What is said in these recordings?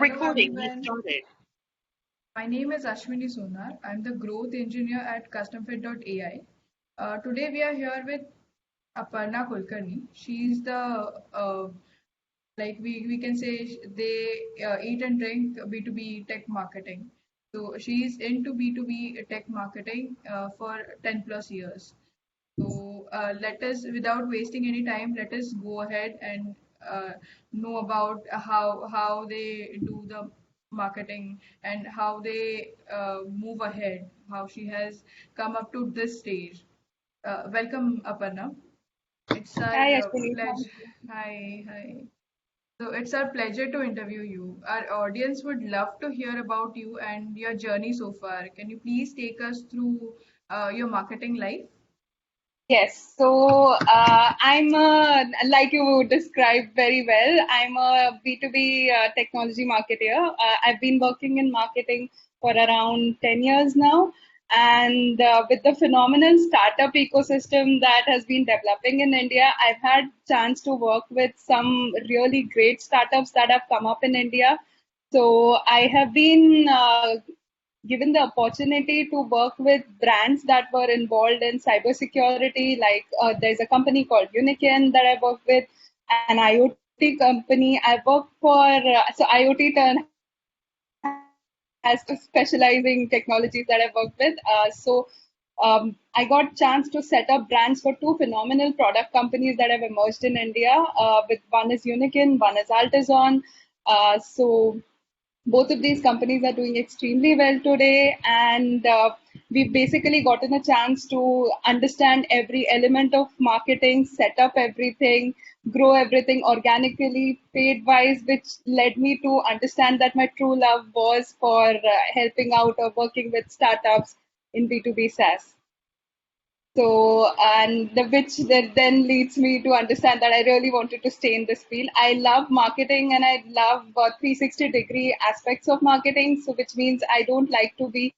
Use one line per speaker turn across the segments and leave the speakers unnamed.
Hello
Recording has
everyone,
started.
my name is Ashwini Sonar. I'm the growth engineer at CustomFit.ai. Today we are here with Aparna Kulkarni. She's the we can say they eat and drink B2B tech marketing. So she's into B2B tech marketing for 10 plus years. So let us, without wasting any time, let us go ahead and know about how they do the marketing and how they move ahead, how she has come up to this stage. Welcome, Aparna. It's
Hi,
our
Ashwini.
pleasure. Hi, hi. So it's our pleasure to interview you. Our audience would love to hear about you and your journey so far. Can you please take us through your marketing life?
Yes, so like you described very well, I'm a B2B technology marketer. I've been working in marketing for around 10 years now. And with the phenomenal startup ecosystem that has been developing in India, I've had chance to work with some really great startups that have come up in India. So I have been given the opportunity to work with brands that were involved in cybersecurity. Like there's a company called Unikin that I work with, an IoT company. I work for so IoT turn has to specializing technologies that I work with. I got chance to set up brands for two phenomenal product companies that have emerged in India. With one is Unikin, one is Altazon. So both of these companies are doing extremely well today, and we've basically gotten a chance to understand every element of marketing, set up everything, grow everything organically, paid wise, which led me to understand that my true love was for helping out or working with startups in B2B SaaS. So, which that then leads me to understand that I really wanted to stay in this field. I love marketing and I love 360-degree aspects of marketing. So, which means I don't like to be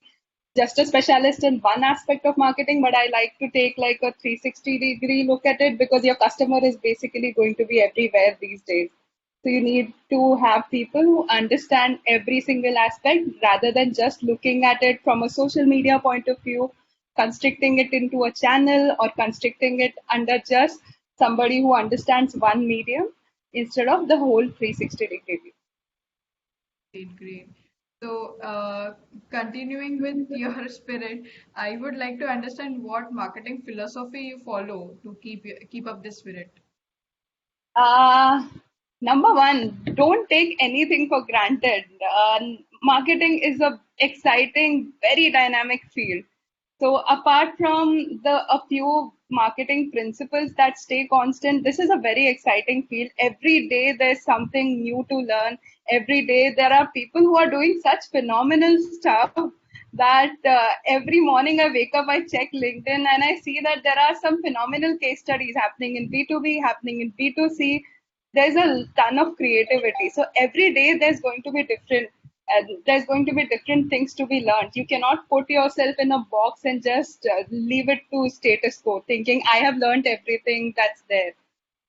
just a specialist in one aspect of marketing, but I like to take like a 360-degree look at it because your customer is basically going to be everywhere these days. So you need to have people who understand every single aspect rather than just looking at it from a social media point of view, constricting it into a channel or constricting it under just somebody who understands one medium instead of the whole 360-degree view.
Great, great. So, continuing with your spirit, I would like to understand what marketing philosophy you follow to keep up this spirit.
Uh, Number one, don't take anything for granted. Marketing is a exciting, very dynamic field. So apart from the a few marketing principles that stay constant, this is a very exciting field. Every day there's something new to learn. Every day there are people who are doing such phenomenal stuff that every morning I wake up, I check LinkedIn and I see that there are some phenomenal case studies happening in B2B, happening in B2C. There's a ton of creativity. So every day there's going to be different. There's going to be different things to be learned. You cannot put yourself in a box and just leave it to status quo, thinking I have learned everything that's there.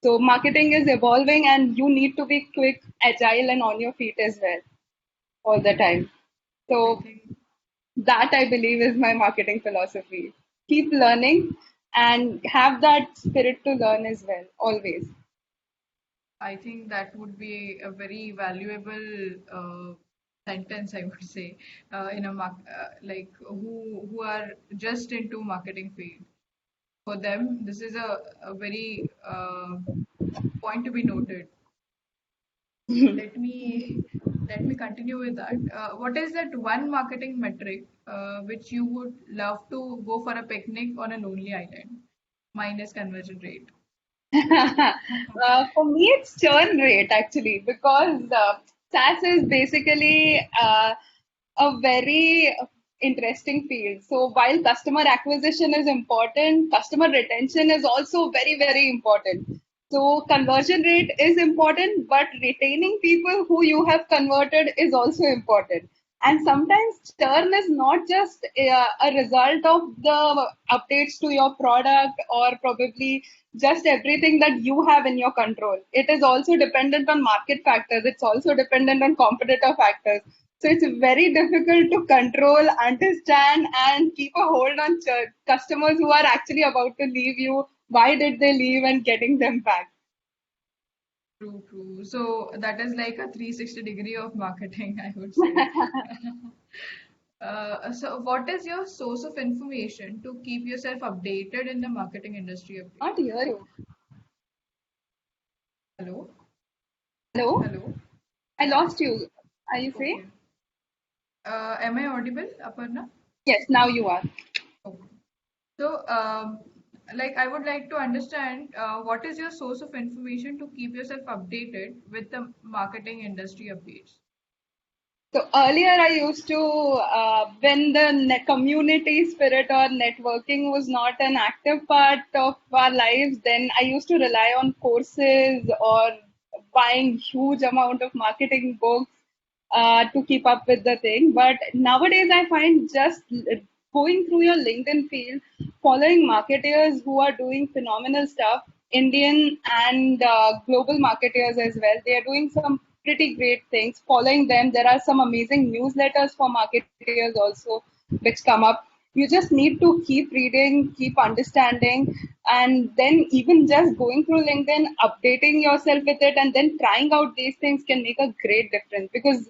So marketing is evolving, and you need to be quick, agile, and on your feet as well all the time.
I
So
think
that I believe is my marketing philosophy. Keep learning and have that spirit to learn as well, always.
I think that would be a very valuable sentence, I would say, in like who are just into marketing field. For them, this is a very point to be noted. Let me let me continue with that. What is that one marketing metric which you would love to go for a picnic on a lonely island? Mine is conversion rate.
For me, it's churn rate actually, because SaaS is basically a very interesting field. So while customer acquisition is important, customer retention is also very, very important. So conversion rate is important, but retaining people who you have converted is also important. And sometimes churn is not just a result of the updates to your product or probably just everything that you have in your control. It is also dependent on market factors. It's also dependent on competitor factors. So it's very difficult to control, understand, and keep a hold on customers who are actually about to leave you. Why did they leave and getting them back?
True, true. So that is like a 360-degree of marketing, I would say. So what is your source of information to keep yourself updated in the marketing industry
Not
updates?
hear you.
Hello?
Hello?
Hello?
I
Yeah.
lost you. Are you saying?
Okay. Am I audible, Aparna?
Yes, now you are.
Okay. So, like, I would like to understand what is your source of information to keep yourself updated with the marketing industry updates?
So earlier, I used to, when the community spirit or networking was not an active part of our lives, then I used to rely on courses or buying huge amount of marketing books to keep up with the thing. But nowadays, I find just going through your LinkedIn feed, following marketers who are doing phenomenal stuff, Indian and global marketers as well. They are doing some pretty great things. Following them, there are some amazing newsletters for marketers also which come up. You just need to keep reading, keep understanding, and then even just going through LinkedIn, updating yourself with it, and then trying out these things can make a great difference because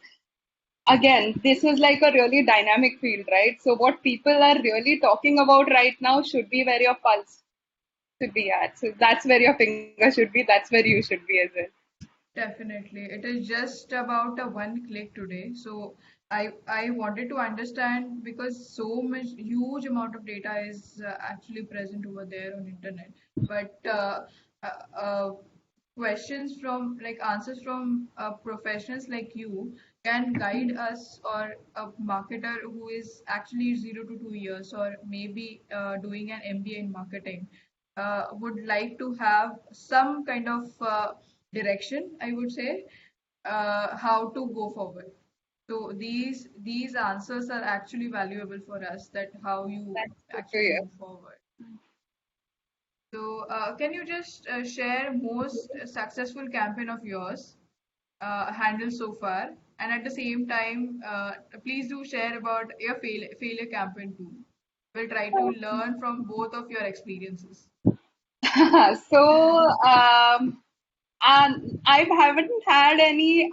again, this is like a really dynamic field, right? So what people are really talking about right now should be where your pulse should be at. So that's where your finger should be. That's where you should be as well.
Definitely. It is just about a one click today. So I wanted to understand because so much huge amount of data is actually present over there on internet. But uh, uh, questions from like answers from professionals like you can guide us or a marketer who is actually 0 to 2 years or maybe doing an MBA in marketing would like to have some kind of direction, I would say, how to go forward. So these answers are actually valuable for us that how you
That's good to
actually
hear.
move forward. So can you just share most successful campaign of yours handled so far, and at the same time, please do share about your failure campaign too. We'll try to learn from both of your experiences.
So I haven't had any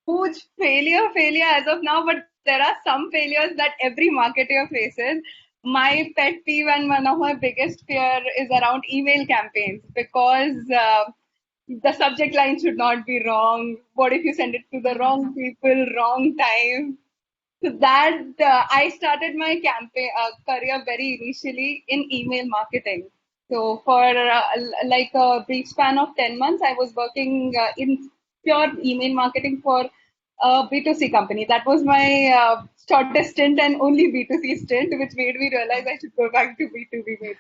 huge failure as of now, but there are some failures that every marketer faces. My pet peeve and one of my biggest fear is around email campaigns because the subject line should not be wrong. What if you send it to the wrong people, wrong time? So that I started my campaign career very initially in email marketing. So for like a brief span of 10 months, I was working in pure email marketing for a B2C company. That was my shortest stint and only B2C stint, which made me realize I should go back to B2B maybe.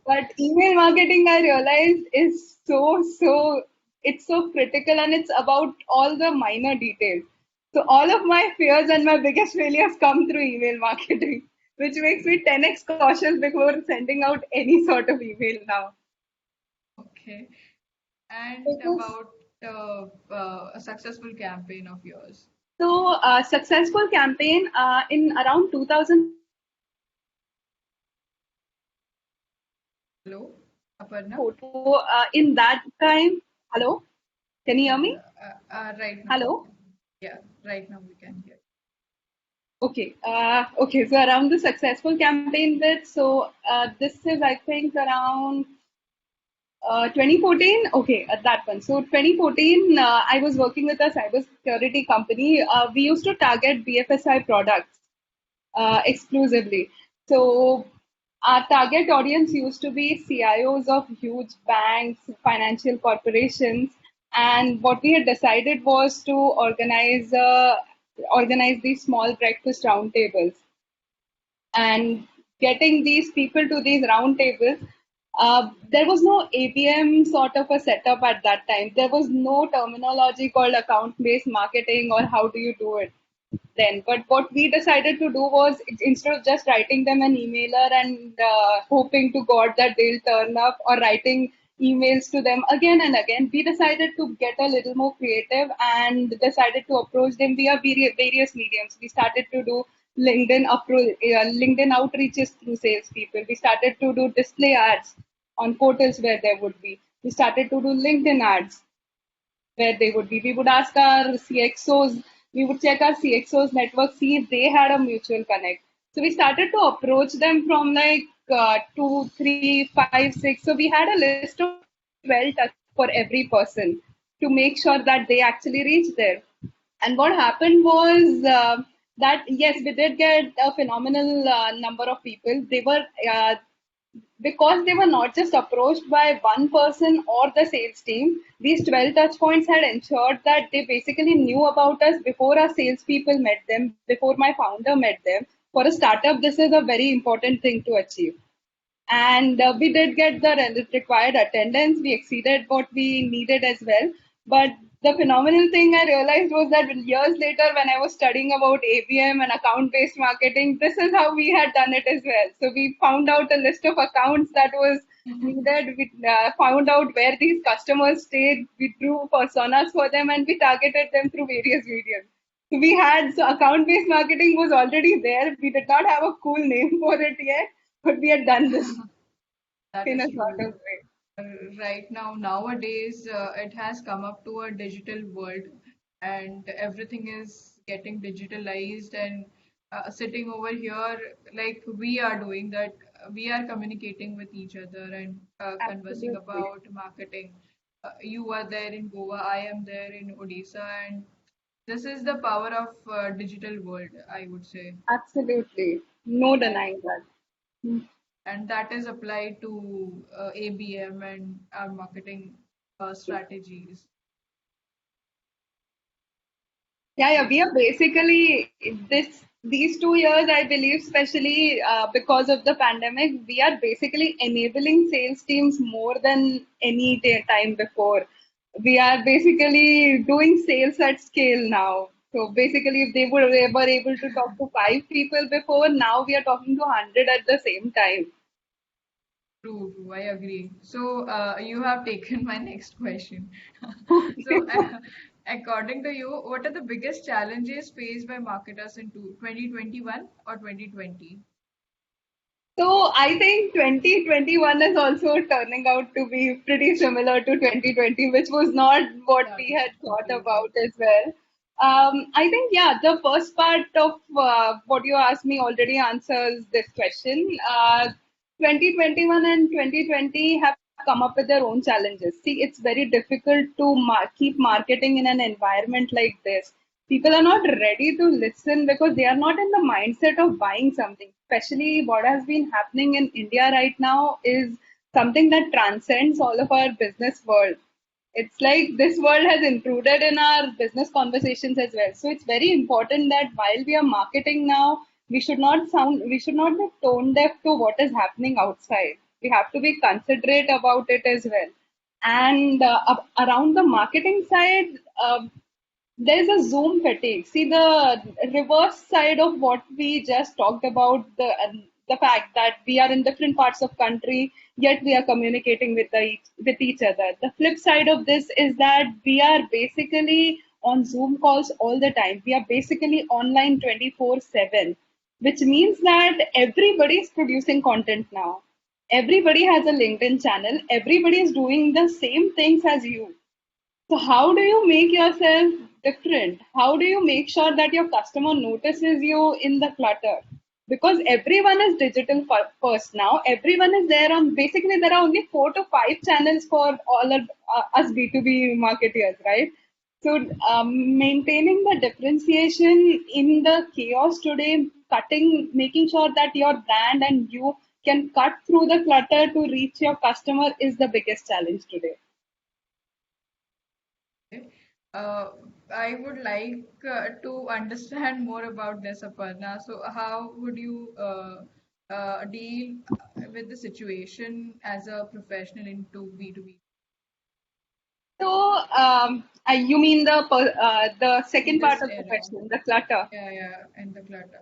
But email marketing, I realized, is it's so critical and it's about all the minor details. So all of my fears and my biggest failures come through email marketing, which makes me 10x cautious before sending out any sort of email now.
Okay. And
Because
about a successful campaign of yours.
so successful campaign in around 2000.
Hello, Aparna?
Photo in that time. Hello, can you
Yeah,
hear me?
yeah. Right now we
Hello.
can. Yeah, right now we can hear.
Okay. Okay. So around the successful campaign bit. So this is I think around 2014. Okay, at that one. So 2014, I was working with a cybersecurity company. We used to target BFSI products exclusively. So our target audience used to be CIOs of huge banks, financial corporations, and what we had decided was to organize these small breakfast roundtables and getting these people to these round tables. There was no ABM sort of a setup at that time. There was no terminology called account based marketing or how do you do it. then. But what we decided to do was instead of just writing them an emailer and hoping to God that they'll turn up, or writing emails to them again and again, we decided to get a little more creative and decided to approach them via various mediums. We started to do LinkedIn outreaches through salespeople. We started to do display ads on portals where there would be. We started to do LinkedIn ads where they would be. We would ask our CXOs, we would check our CXOs network, see if they had a mutual connect. So we started to approach them from like 2, 3, 5, 6. So we had a list of 12 touch for every person to make sure that they actually reach there. And what happened was that yes, we did get a phenomenal number of people. They were because they were not just approached by one person or the sales team, these 12 touch points had ensured that they basically knew about us before our salespeople met them, before my founder met them. For a startup, this is a very important thing to achieve. And we did get the required attendance. We exceeded what we needed as well. But the phenomenal thing I realized was that years later, when I was studying about ABM and account based marketing, this is how we had done it as well. So we found out a list of accounts that was needed. We found out where these customers stayed. We drew personas for them and we targeted them through various mediums. So we had, so account based marketing was already there. We did not have a cool name for it yet, but we had done this
That
in
is
a sort
true.
of way.
Right now, nowadays, it has come up to a digital world, and everything is getting digitalized. And sitting over here, like we are doing that, we are communicating with each other and conversing
Absolutely.
about marketing. You are there in Goa, I am there in Odisha, and this is the power of digital world, I would say.
Absolutely. No
And
denying that. Mm.
that is applied to ABM and our marketing strategies.
Yeah, yeah. We are basically these 2 years, I believe, especially because of the pandemic, we are basically enabling sales teams more than any day time before. We are basically doing sales at scale now. So basically, if were able to talk to 5 people before, now we are talking to 100 at the same time.
True, true, I agree. So you have taken my next question. So according to you, what are the biggest challenges faced by marketers in 2021 or 2020?
So I think 2021 is also turning out to be pretty similar to 2020, which was not what
That
we
is
had thought
completely
about as well. I think, yeah, the first part of what you asked me already answers this question. 2021 and 2020 have come up with their own challenges. See, it's very difficult to keep marketing in an environment like this. People are not ready to listen because they are not in the mindset of buying something. Especially what has been happening in India right now is something that transcends all of our business world. It's like this world has intruded in our business conversations as well. So it's very important that while we are marketing now, we should not be tone deaf to what is happening outside. We have to be considerate about it as well. And around the marketing side, there's a Zoom fatigue. See, the reverse side of what we just talked about, the fact that we are in different parts of country, yet we are communicating with each other. The flip side of this is that we are basically on Zoom calls all the time. We are basically online 24/7, which means that everybody is producing content now. Everybody has a LinkedIn channel. Everybody is doing the same things as you. So how do you make yourself different? How do you make sure that your customer notices you in the clutter? Because everyone is digital first now. Everyone is there on, basically there are only 4 to 5 channels for all of us B2B marketers, right? So maintaining the differentiation in the chaos today, making sure that your brand and you can cut through the clutter to reach your customer is the biggest challenge today.
Uh, I would like to understand more about this, Aparna. So, how would you deal with the situation as a professional into B2B?
You mean the
in
second part
this
of the
era?
question, the clutter?
Yeah, yeah, and the clutter.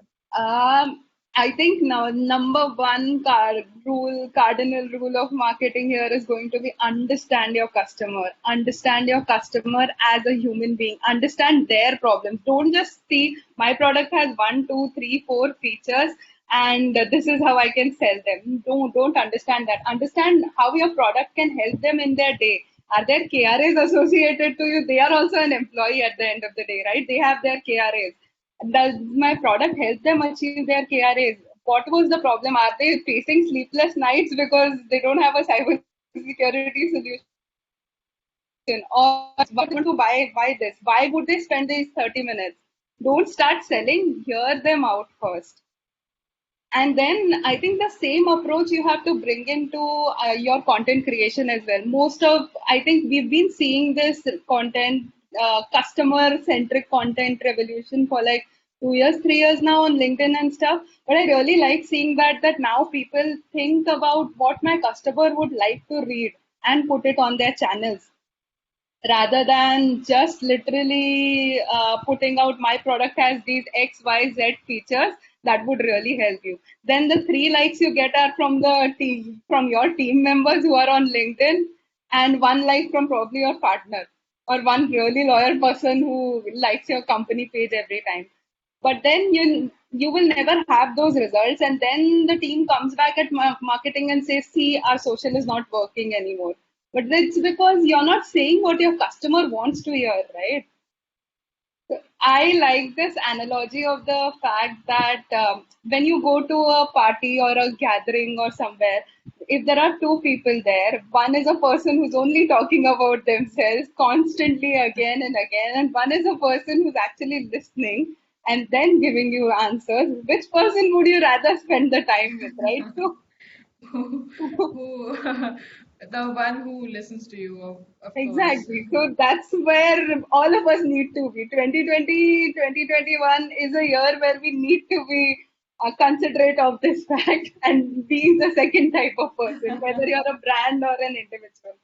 I think now number one cardinal rule of marketing here is going to be understand your customer. Understand your customer as a human being. Understand their problems. Don't just see my product has one, two, three, four features, and this is how I can sell them. Don't understand that. Understand how your product can help them in their day. Are there KRAs associated to you? They are also an employee at the end of the day, right? They have their KRAs. Does my product help them achieve their KRAs? What was the problem? Are they facing sleepless nights because they don't have a cyber security solution? Or why want to buy this? Why would they spend these 30 minutes? Don't start selling, hear them out first. And then I think the same approach you have to bring into your content creation as well. I think we've been seeing this content, customer centric content revolution for like 2 years, 3 years now on LinkedIn and stuff. But I really like seeing that now people think about what my customer would like to read and put it on their channels rather than just literally putting out my product has these XYZ features that would really help you. Then the 3 likes you get are from the team, from your team members who are on LinkedIn, and 1 like from probably your partner or one really loyal person who likes your company page every time. But then you will never have those results, and then the team comes back at marketing and says, see, our social is not working anymore. But it's because you're not saying what your customer wants to hear, right? I like this analogy of the fact that when you go to a party or a gathering or somewhere, if there are two people there, one is a person who's only talking about themselves constantly again and again, and one is a person who's actually listening and then giving you answers. Which person would you rather spend the time with, right? So,
Who the one who listens to you, of course.
exactly. So that's where all of us need to be. 2020, 2021 is a year where we need to be considerate of this fact and be the second type of person, whether you're a brand or an individual.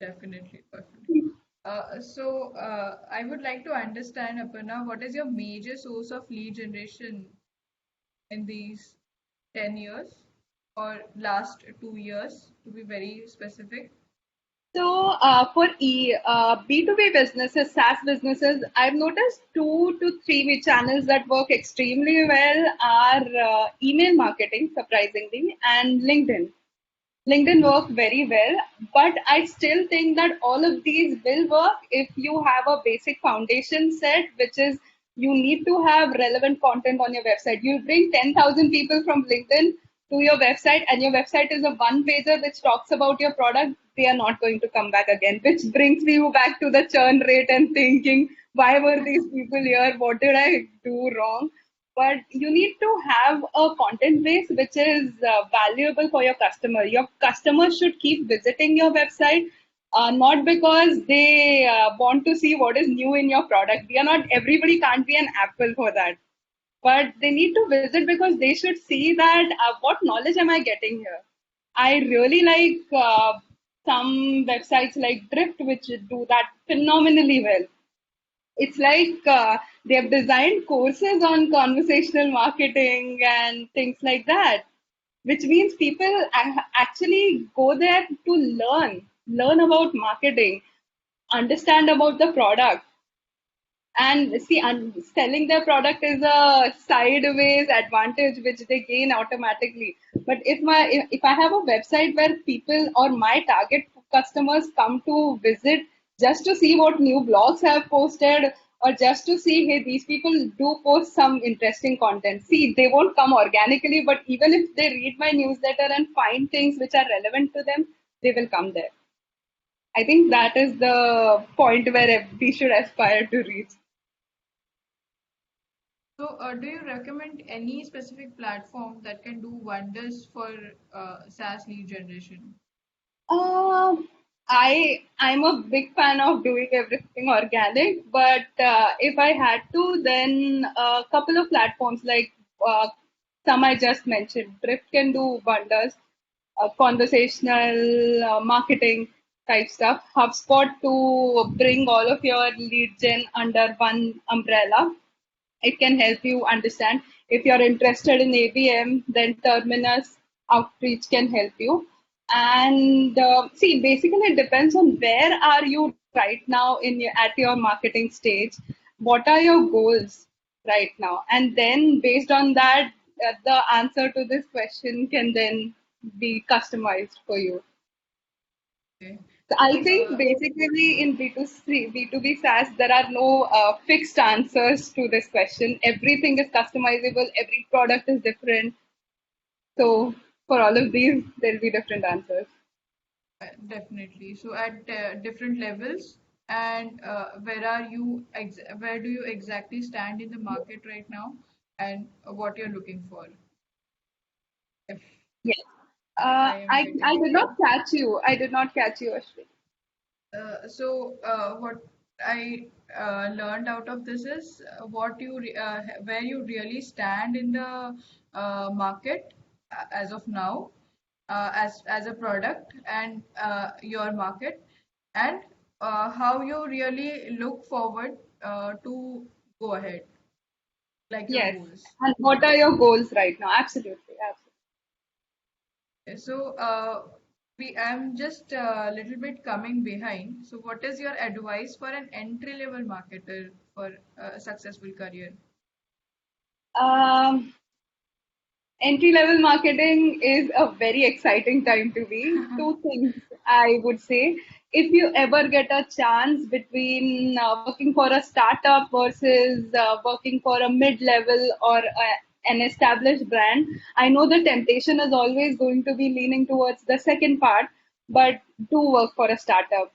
Definitely, definitely. I would like to understand, Aparna, what is your major source of lead generation in these 10 years or last 2 years, to be very specific?
For B2B businesses, SaaS businesses, I've noticed 2 to 3 channels that work extremely well are email marketing, surprisingly, and LinkedIn. LinkedIn work very well, but I still think that all of these will work if you have a basic foundation set, which is you need to have relevant content on your website. You bring 10,000 people from LinkedIn to your website, and your website is a one pager which talks about your product, they are not going to come back again, which brings me back to the churn rate and thinking, why were these people here? What did I do wrong? But you need to have a content base which is valuable for your customer. Your customers should keep visiting your website, not because they want to see what is new in your product. We are not, everybody can't be an Apple for that. But they need to visit because they should see that what knowledge am I getting here? I really like some websites like Drift, which do that phenomenally well. It's like they have designed courses on conversational marketing and things like that, which means people actually go there to learn about marketing, understand about the product, and see, selling their product is a sideways advantage which they gain automatically. But if I have a website where people or my target customers come to visit just to see what new blogs have posted, or just to see, hey, these people do post some interesting content. See, they won't come organically, but even if they read my newsletter and find things which are relevant to them, they will come there. I think that is the point where we should aspire to reach.
Do you recommend any specific platform that can do wonders for SaaS lead generation?
I'm a big fan of doing everything organic, but if I had to, then a couple of platforms like some I just mentioned, Drift can do wonders. Conversational marketing. type stuff. HubSpot to bring all of your lead gen under one umbrella. It can help you understand. If you're interested in ABM, then Terminus Outreach can help you. And see, basically, it depends on where are you right now at your marketing stage. What are your goals right now? And then based on that, the answer to this question can then be customized for you.
Okay.
So
So,
I think basically in B2C, B2B SaaS, there are no fixed answers to this question. Everything is customizable, every product is different. So for all of these, there'll be different answers.
definitely. So at different levels, and where do you exactly stand in the market right now, and what you're looking for? If
Yes.
I am
I
getting it
did
right.
not catch you. I did not catch you, Ashwin.
What I learned out of this is where you really stand in the market as of now, as a product and your market, and how you really look forward to go ahead, like your
Yes.
goals.
And what are your goals right now? Absolutely. Absolutely.
So, I'm just a little bit coming behind. So, what is your advice for an entry-level marketer for a successful career?
Um, Entry level marketing is a very exciting time to be. Two things I would say. If you ever get a chance between working for a startup versus working for a mid level or an established brand, I know the temptation is always going to be leaning towards the second part, but do work for a startup.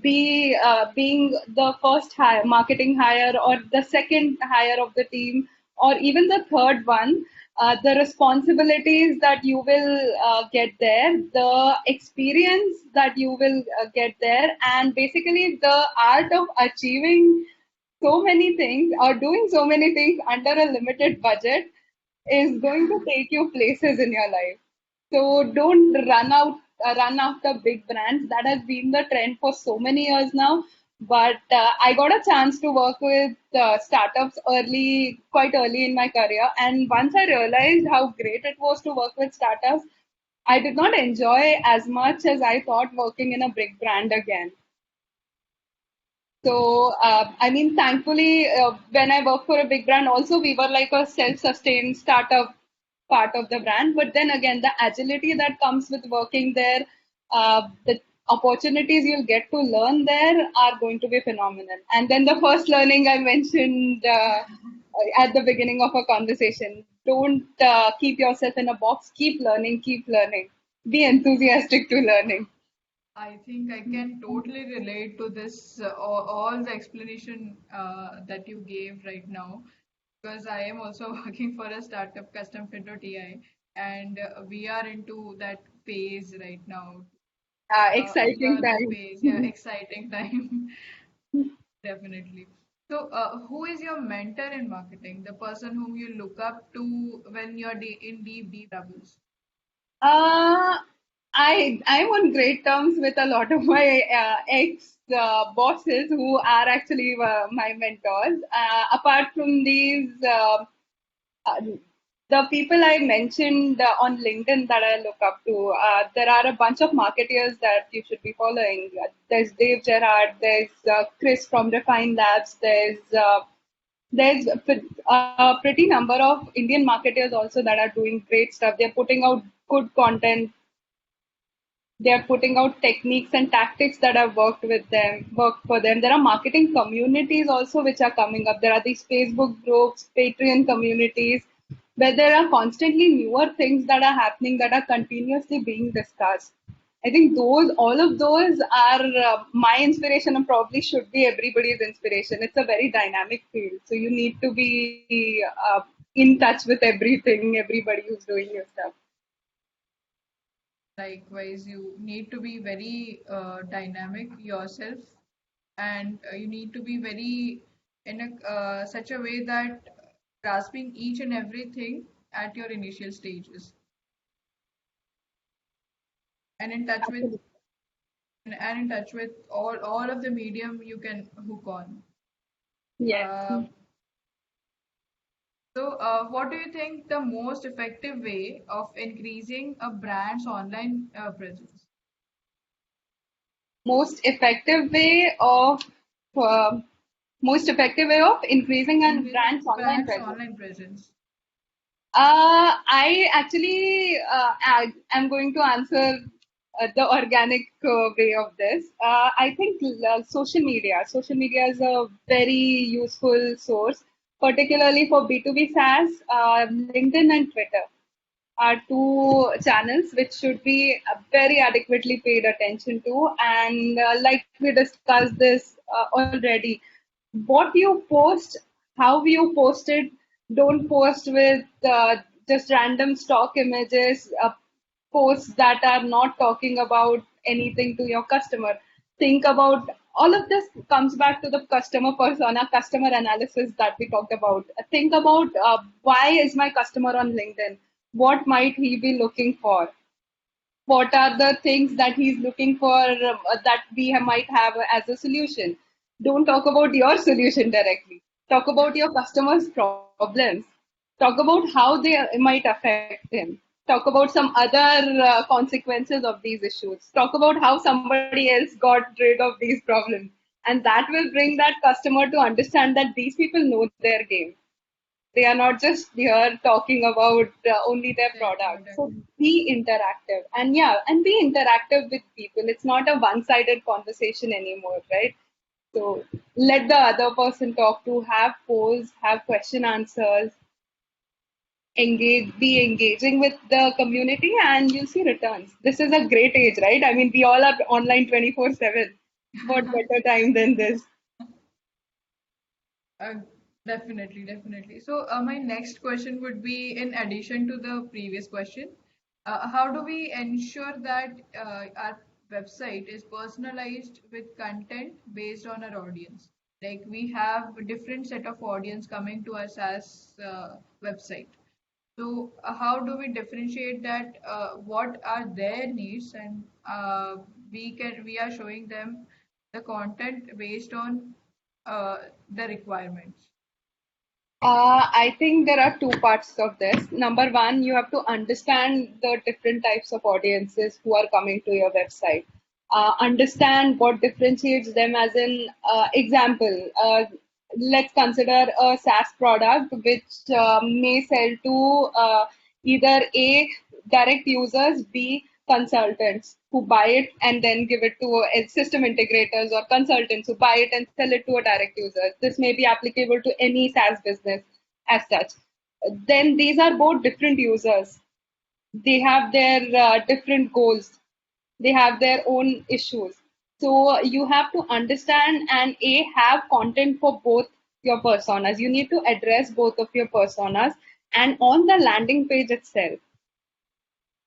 Being the first hire, marketing hire, or the second hire of the team, or even the third one, the responsibilities that you will get there, the experience that you will get there, and basically the art of achieving so many things or doing so many things under a limited budget is going to take you places in your life. So don't run after big brands. That has been the trend for so many years now. But I got a chance to work with startups quite early in my career. And once I realized how great it was to work with startups, I did not enjoy as much as I thought working in a big brand again. So, I mean, thankfully, when I worked for a big brand, also we were like a self-sustained startup part of the brand. But then again, the agility that comes with working there, the opportunities you'll get to learn there are going to be phenomenal. And then the first learning I mentioned at the beginning of a conversation, don't keep yourself in a box. Keep learning, keep learning. Be enthusiastic to learning.
I think I can totally relate to this, all the explanation that you gave right now, because I am also working for a startup, CustomFit.ai, and we are into that phase right now.
Exciting
Learning
time.
phase, yeah, exciting time, definitely. So, who is your mentor in marketing? The person whom you look up to when you're in deep travels?
Uh, I'm on great terms with a lot of my ex bosses who are actually my mentors. Apart from these, uh, the people I mentioned on LinkedIn that I look up to, there are a bunch of marketeers that you should be following. There's Dave Gerard, there's Chris from Refine Labs, there's a pretty number of Indian marketers also that are doing great stuff. They're putting out good content. They're putting out techniques and tactics that have worked for them. There are marketing communities also which are coming up. There are these Facebook groups, Patreon communities, where there are constantly newer things that are happening that are continuously being discussed. I think all of those are my inspiration and probably should be everybody's inspiration. It's a very dynamic field. So you need to be in touch with everything, everybody who's doing your stuff.
Likewise, you need to be very dynamic yourself, and you need to be very in such a way that grasping each and everything at your initial stages and in touch with
Absolutely.
and in touch with all of the medium you can hook on.
Yes.
Uh, what do you think the most effective way of increasing a brand's online presence?
Most effective way of uh, Most effective way of increasing a
Increasing
brand's online
brand's
presence.
online presence.
I actually am going to answer the organic way of this. I think social media. Social media is a very useful source, particularly for B2B SaaS. LinkedIn and Twitter are two channels which should be very adequately paid attention to. And like we discussed this already, what you post, how you post it, don't post with just random stock images, posts that are not talking about anything to your customer. Think about all of this comes back to the customer persona, customer analysis that we talked about. Think about why is my customer on LinkedIn? What might he be looking for? What are the things that he's looking for that we might have as a solution? Don't talk about your solution directly. Talk about your customer's problems. Talk about how they might affect him. Talk about some other consequences of these issues. Talk about how somebody else got rid of these problems. And that will bring that customer to understand that these people know their game. They are not just here talking about only their
Their
product.
product.
So be interactive, and yeah, and be interactive with people. It's not a one-sided conversation anymore, right? So let the other person talk, to have polls, have question answers, be engaging with the community, and you'll see returns. This is a great age, right? I mean, we all are online 24/7. What better time than this?
Uh, Definitely, definitely. So, my next question would be in addition to the previous question, how do we ensure that our website is personalized with content based on our audience? Like we have a different set of audience coming to us as website. So, how do we differentiate that? What are their needs, and we are showing them the content based on the requirements.
I think there are two parts of this. Number one, you have to understand the different types of audiences who are coming to your website. Understand what differentiates them, as in example. Let's consider a SaaS product which may sell to either A, direct users, B, consultants who buy it and then give it to system integrators or consultants who buy it and sell it to a direct user. This may be applicable to any SaaS business as such. Then these are both different users. They have their different goals. They have their own issues. So you have to understand and have content for both your personas. You need to address both of your personas. And on the landing page itself,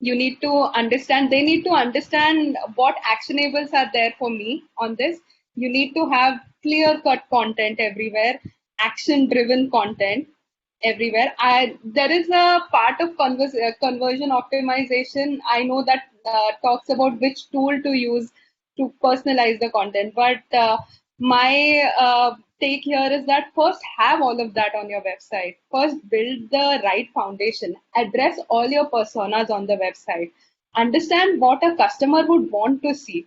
you need to understand, they need to understand what actionables are there for me on this. You need to have clear cut content everywhere, action driven content everywhere. There is a part of conversion optimization. I know that talks about which tool to use to personalize the content. But my take here is that first have all of that on your website. First, build the right foundation. Address all your personas on the website. Understand what a customer would want to see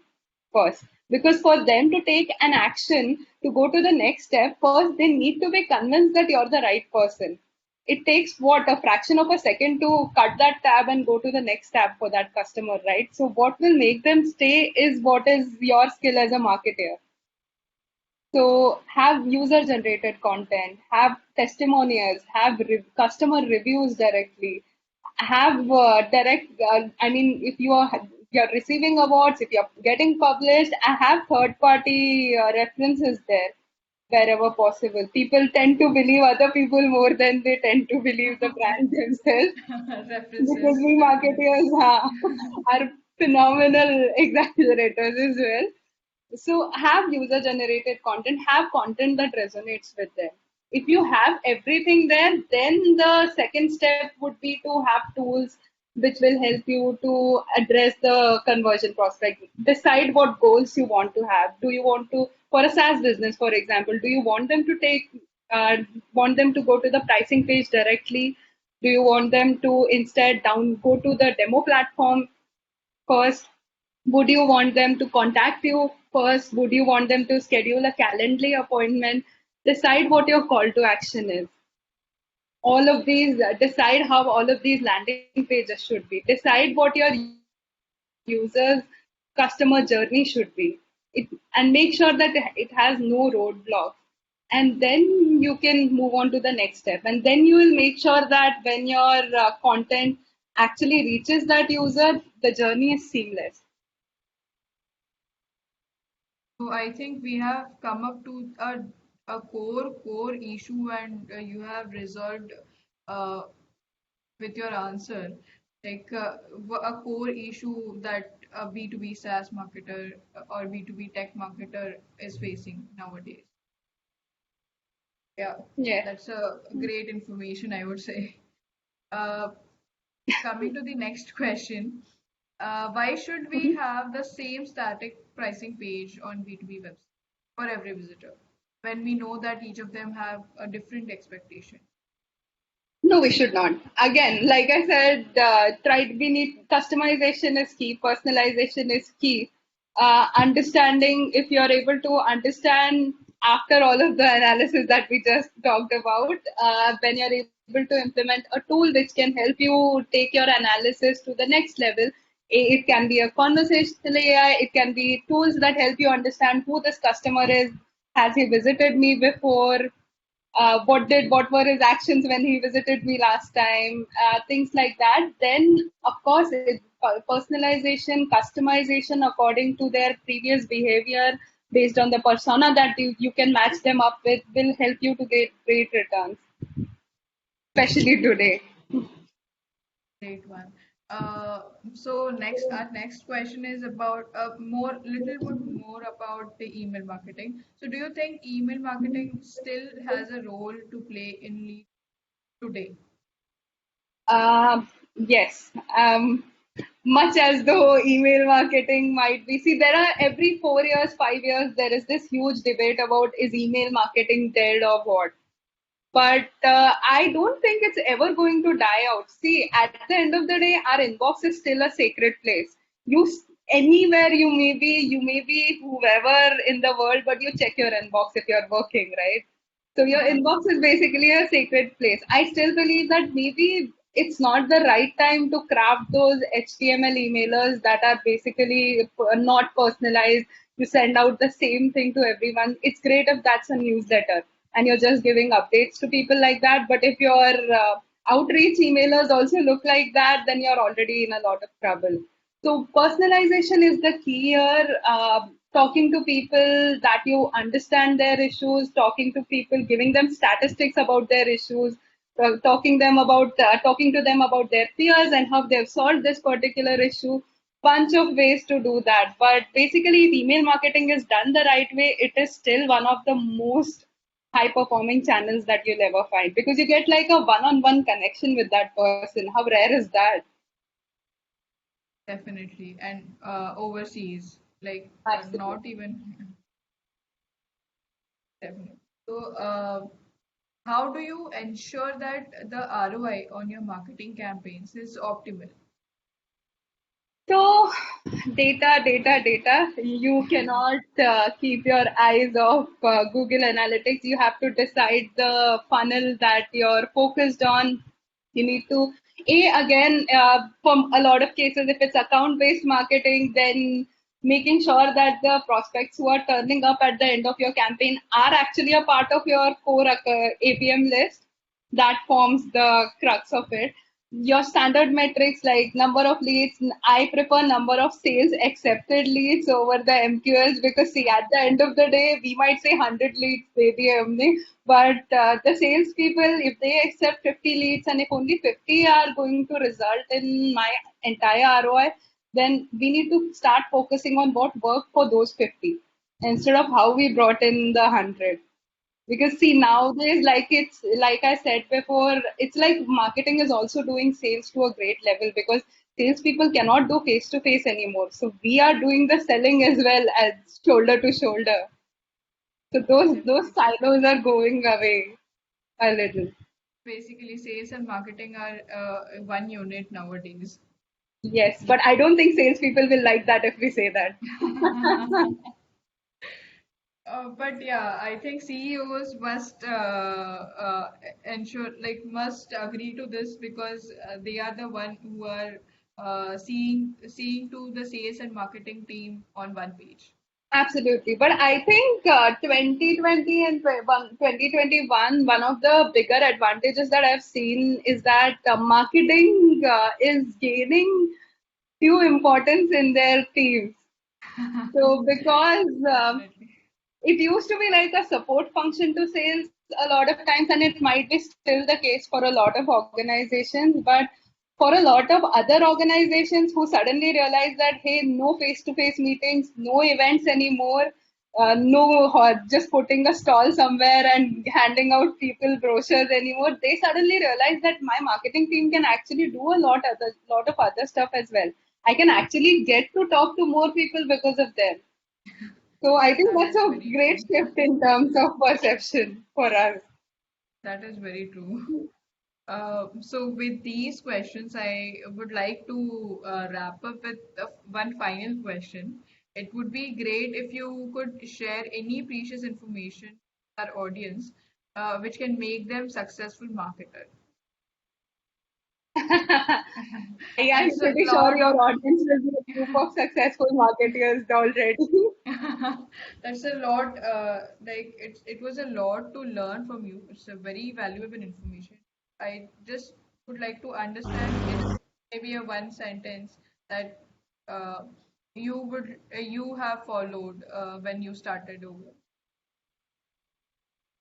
first. Because for them to take an action to go to the next step, first they need to be convinced that you're the right person. It takes what, a fraction of a second to cut that tab and go to the next tab for that customer, right? So what will make them stay is what is your skill as a marketer. So have user generated content, have testimonials, have customer reviews directly, have direct. I mean, if you're receiving awards, if you're getting published, have third party references there wherever possible. People tend to believe other people more than they tend to believe the brand themselves, because
References,
we marketers
definitely.
are phenomenal exaggerators as well. So have user generated content, have content that resonates with them. If you have everything there, then the second step would be to have tools, which will help you to address the conversion prospect. Decide what goals you want to have. Do you want to, for a SaaS business, for example, do you want them to uh, want them to go to the pricing page directly? Do you want them to instead go to the demo platform first? Would you want them to contact you first? Would you want them to schedule a Calendly appointment? Decide what your call to action is. All of these, decide how all of these landing pages should be. Decide what your users' customer journey should be. And make sure that it has no roadblocks. And then you can move on to the next step. And then you will make sure that when your content actually reaches that user, the journey is seamless.
So I think we have come up to a core issue, and you have resolved uh, with your answer, like a core issue that a B2B SaaS marketer or B2B tech marketer is facing nowadays. Yeah,
Yeah.
that's a great information, I would say. Uh, Coming to the next question, why should we
Mhm.
have the same static pricing page on B2B website for every visitor when we know that each of them have a different expectation?
No, we should not. Again, like I said, we need customization is key, personalization is key. Understanding, if you're able to understand after all of the analysis that we just talked about, when you're able to implement a tool which can help you take your analysis to the next level, it can be a conversational AI, it can be tools that help you understand who this customer is, has he visited me before, what were his actions when he visited me last time, things like that. Then of course personalization, customization according to their previous behavior based on the persona that you can match them up with will help you to get great returns, especially today.
Great one. So next, our next question is about little bit more about the email marketing. So do you think email marketing still has a role to play in lead today?
Yes. Much as though email marketing might be, see, there are every 4 years, 5 years, there is this huge debate about is email marketing dead or what. But I don't think it's ever going to die out. See, at the end of the day, our inbox is still a sacred place. Anywhere you may be whoever in the world, but you check your inbox if you're working, right? So your inbox is basically a sacred place. I still believe that maybe it's not the right time to craft those HTML emailers that are basically not personalized. You send out the same thing to everyone. It's great if that's a newsletter and you're just giving updates to people like that. But if your outreach emailers also look like that, then you're already in a lot of trouble. So personalization is the key here. Talking to people that you understand their issues, talking to people, giving them statistics about their issues, talking to them about their peers and how they've solved this particular issue. Bunch of ways to do that. But basically, if email marketing is done the right way, it is still one of the most high performing channels that you'll ever find because you get like a one-on-one connection with that person. How rare is that?
Definitely. And overseas, like
Absolutely.
not even definitely. So how do you ensure that the ROI on your marketing campaigns is optimal?
So, data. You cannot keep your eyes off Google Analytics. You have to decide the funnel that you're focused on. You need to, again, from a lot of cases, if it's account-based marketing, then making sure that the prospects who are turning up at the end of your campaign are actually a part of your core APM list. That forms the crux of it. Your standard metrics like number of leads, I prefer number of sales accepted leads over the MQLs because see, at the end of the day, we might say 100 leads, but the salespeople, if they accept 50 leads and if only 50 are going to result in my entire ROI, then we need to start focusing on what worked for those 50 instead of how we brought in the 100. Because see, nowadays, like it's like I said before, it's like marketing is also doing sales to a great level because salespeople cannot do face to face anymore. So we are doing the selling as well as shoulder to shoulder. So those
Definitely.
silos are going away a little.
Basically, sales and marketing are one unit nowadays.
Yes, but I don't think salespeople will like that if we say that.
But yeah, I think CEOs must ensure, like, must agree to this because they are the one who are seeing to the sales and marketing team on one page.
Absolutely. But I think 2020 and 2021, one of the bigger advantages that I've seen is that marketing is gaining few importance in their teams. So because
Definitely.
it used to be like a support function to sales a lot of times, and it might be still the case for a lot of organizations. But for a lot of other organizations who suddenly realize that, hey, no face to face meetings, no events anymore, no just putting a stall somewhere and handing out people brochures anymore, they suddenly realize that my marketing team can actually do a lot of other stuff as well. I can actually get to talk to more people because of them. So I think
That
that's
is
a
very
great
true.
shift in terms of perception for us.
That is very true. So with these questions, I would like to wrap up with one final question. It would be great if you could share any precious information with our audience, which can make them successful marketer.
I am
That's a
pretty sure
lot
your
of
audience will be a group of successful marketers already.
that's a lot. Like it was a lot to learn from you. It's a very valuable information. I just would like to understand in maybe a one sentence that uh, you have followed when you started over.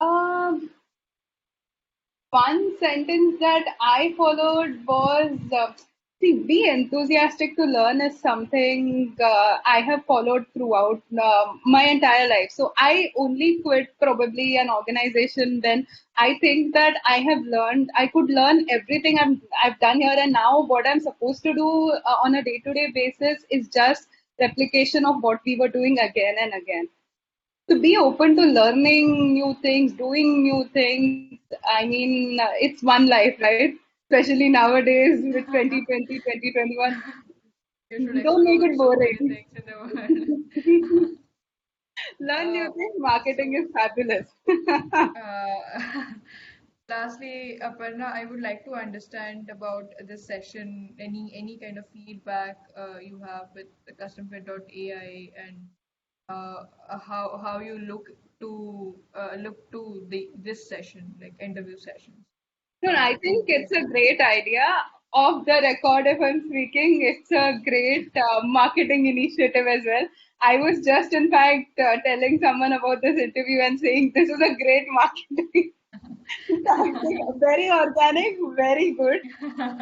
Um, One sentence that I followed was see, be enthusiastic to learn is something I have followed throughout my entire life. So I only quit probably an organization when I think that I have learned, I could learn everything I've done here, and now what I'm supposed to do on a day to day basis is just replication of what we were doing again and again. To be open to learning new things, doing new things. I mean, it's one life, right? Especially nowadays with 2020, 2021.
You should
Don't make
explore
it
so many
boring.
things in the world.
Learn new
Uh,
things. Marketing
so
is fabulous.
Uh, Lastly, Aparna, I would like to understand about this session. Any kind of feedback you have with the CustomFit.ai and how you look to this session, like interview sessions.
No, no, I think it's a great idea. Off the record, if I'm speaking, it's a great marketing initiative as well. I was just, in fact, telling someone about this interview and saying this is a great marketing. I think very organic, very good.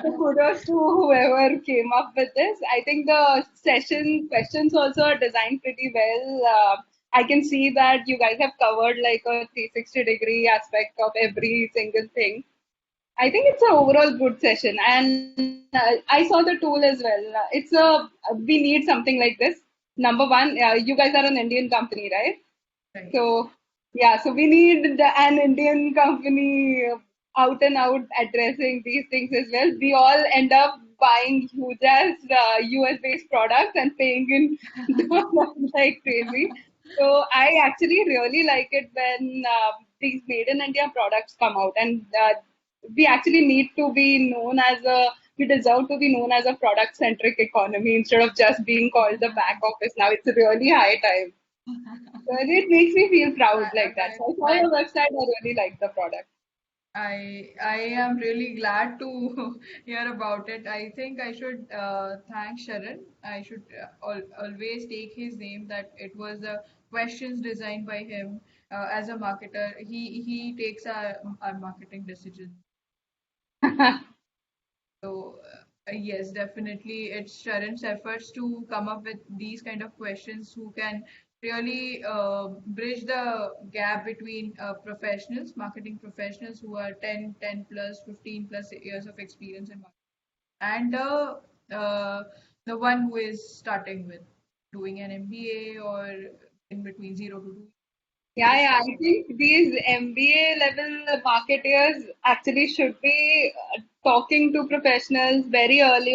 So kudos to whoever came up with this. I think the session questions also are designed pretty well. I can see that you guys have covered like a 360-degree aspect of every single thing. I think it's an overall good session, and I saw the tool as well. It's a we need something like this. Number one, you guys are an Indian company, right?
Right.
So yeah, so we need an Indian company out and out addressing these things as well. We all end up buying huge as US based products and paying in dollars like crazy. So I actually really like it when these made in India products come out, and we actually need to be known as a we deserve to be known as a product centric economy instead of just being called the back office. Now it's really high time. So it makes me feel proud like that. So I saw
That
your website, I really like the product.
I am really glad to hear about it. I think I should thank Sharan. I should always take his name that it was a questions designed by him as a marketer. He takes our marketing decisions. So yes, definitely it's Sharan's efforts to come up with these kind of questions who can really bridge the gap between professionals, marketing professionals who are 10 plus, 15 plus years of experience in marketing, and the one who is starting with doing an MBA or in between 0 to 2.
Yeah. I think these MBA level marketers actually should be talking to professionals very early